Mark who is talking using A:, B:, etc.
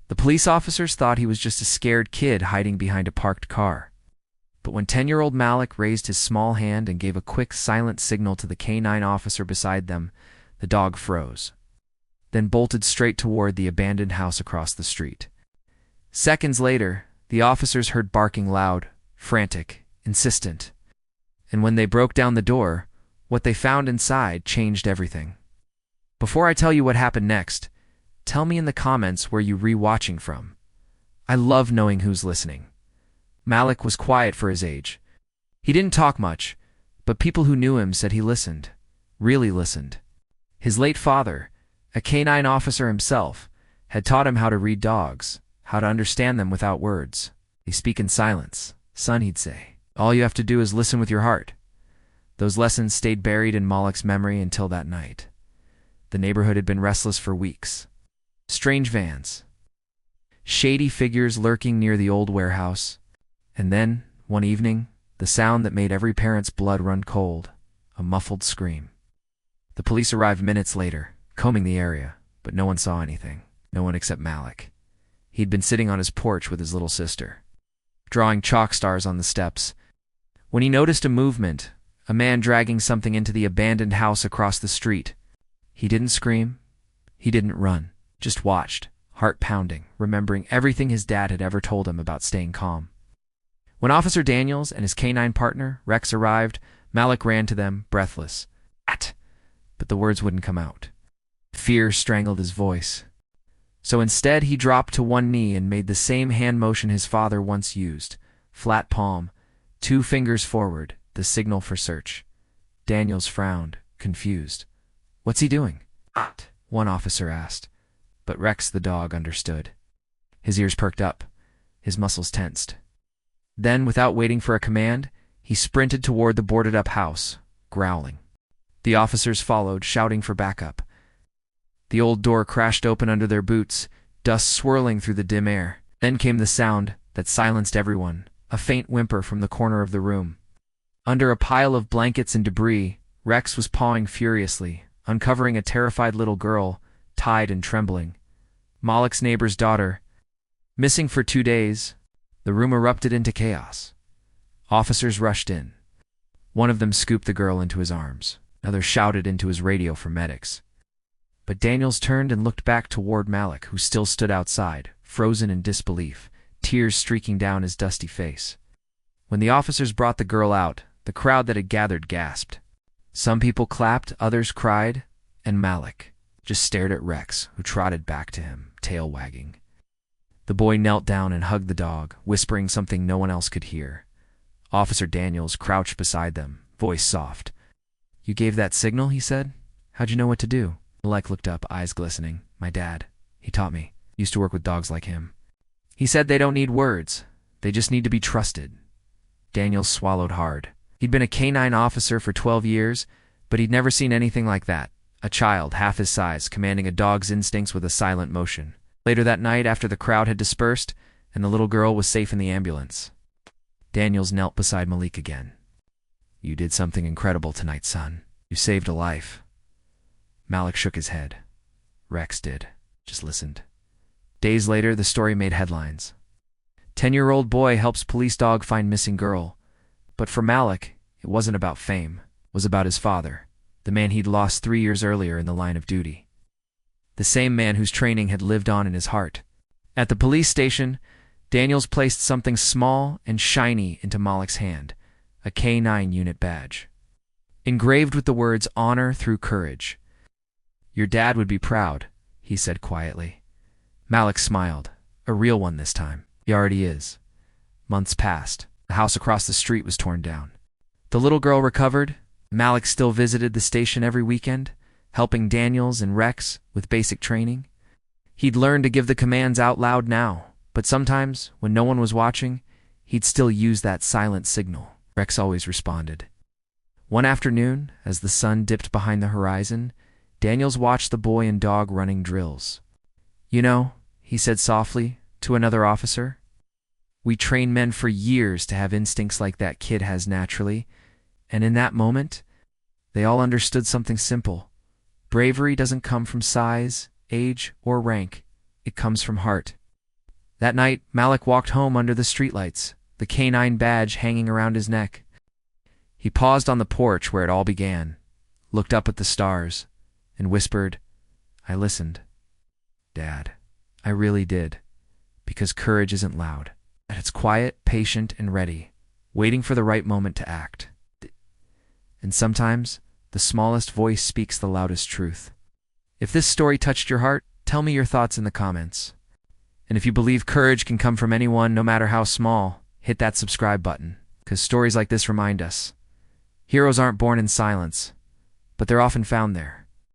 A: The police officers thought he was just a scared kid hiding behind a parked car. But when 10-year-old Malik raised his small hand and gave a quick, silent signal to the canine officer beside them, the dog froze, then bolted straight toward the abandoned house across the street. Seconds later, the officers heard barking loud, frantic, insistent. And when they broke down the door, what they found inside changed everything. Before I tell you what happened next, tell me in the comments where you're re-watching from. I love knowing who's listening. Malik was quiet for his age. He didn't talk much, but people who knew him said he listened, really listened. His late father, a canine officer himself, had taught him how to read dogs, how to understand them without words. They speak in silence. Son, he'd say, all you have to do is listen with your heart. Those lessons stayed buried in Malik's memory until that night. The neighborhood had been restless for weeks. Strange vans, shady figures lurking near the old warehouse, and then, one evening, the sound that made every parent's blood run cold, a muffled scream. The police arrived minutes later, combing the area, but no one saw anything. No one except Malik. He'd been sitting on his porch with his little sister, drawing chalk stars on the steps, when he noticed a movement, a man dragging something into the abandoned house across the street. He didn't scream. He didn't run. Just watched, heart pounding, remembering everything his dad had ever told him about staying calm. When Officer Daniels and his canine partner, Rex, arrived, Malik ran to them, breathless. "At!" But the words wouldn't come out. Fear strangled his voice. So instead he dropped to one knee and made the same hand motion his father once used. Flat palm, 2 fingers forward, the signal for search. Daniels frowned, confused. "What's he doing?" One officer asked. But Rex the dog understood. His ears perked up, his muscles tensed. Then, without waiting for a command, he sprinted toward the boarded-up house, growling. The officers followed, shouting for backup. The old door crashed open under their boots, dust swirling through the dim air. Then came the sound that silenced everyone, a faint whimper from the corner of the room. Under a pile of blankets and debris, Rex was pawing furiously, uncovering a terrified little girl, tied and trembling. Malik's neighbor's daughter. Missing for 2 days, the room erupted into chaos. Officers rushed in. One of them scooped the girl into his arms. Another shouted into his radio for medics. But Daniels turned and looked back toward Malik, who still stood outside, frozen in disbelief, tears streaking down his dusty face. When the officers brought the girl out, the crowd that had gathered gasped. Some people clapped, others cried, and Malik just stared at Rex, who trotted back to him, tail wagging. The boy knelt down and hugged the dog, whispering something no one else could hear. Officer Daniels crouched beside them, voice soft. "You gave that signal," he said. "How'd you know what to do?" Malik looked up, eyes glistening. "My dad. He taught me. Used to work with dogs like him. He said they don't need words. They just need to be trusted." Daniels swallowed hard. He'd been a canine officer for 12 years, but he'd never seen anything like that. A child, half his size, commanding a dog's instincts with a silent motion. Later that night, after the crowd had dispersed, and the little girl was safe in the ambulance, Daniels knelt beside Malik again. "You did something incredible tonight, son. You saved a life." Malik shook his head. Rex did. Just listened. Days later, the story made headlines. 10-year-old boy helps police dog find missing girl. But for Malik, it wasn't about fame. It was about his father, the man he'd lost 3 years earlier in the line of duty. The same man whose training had lived on in his heart. At the police station, Daniels placed something small and shiny into Malik's hand, a K9 unit badge. Engraved with the words, "Honor through courage." "Your dad would be proud," he said quietly. Malik smiled, a real one this time. He already is. Months passed. The house across the street was torn down. The little girl recovered. Malik still visited the station every weekend, helping Daniels and Rex with basic training. He'd learned to give the commands out loud now, but sometimes, when no one was watching, he'd still use that silent signal. Rex always responded. One afternoon, as the sun dipped behind the horizon, Daniels watched the boy and dog running drills. "You know," he said softly to another officer, "we train men for years to have instincts like that kid has naturally, and in that moment, they all understood something simple. Bravery doesn't come from size, age, or rank. It comes from heart." That night, Malik walked home under the streetlights, the canine badge hanging around his neck. He paused on the porch where it all began, looked up at the stars, and whispered, "I listened, Dad. I really did. Because courage isn't loud. It's quiet, patient, and ready, waiting for the right moment to act. And sometimes, the smallest voice speaks the loudest truth." If this story touched your heart, tell me your thoughts in the comments. And if you believe courage can come from anyone, no matter how small, hit that subscribe button, because stories like this remind us. Heroes aren't born in silence, but they're often found there.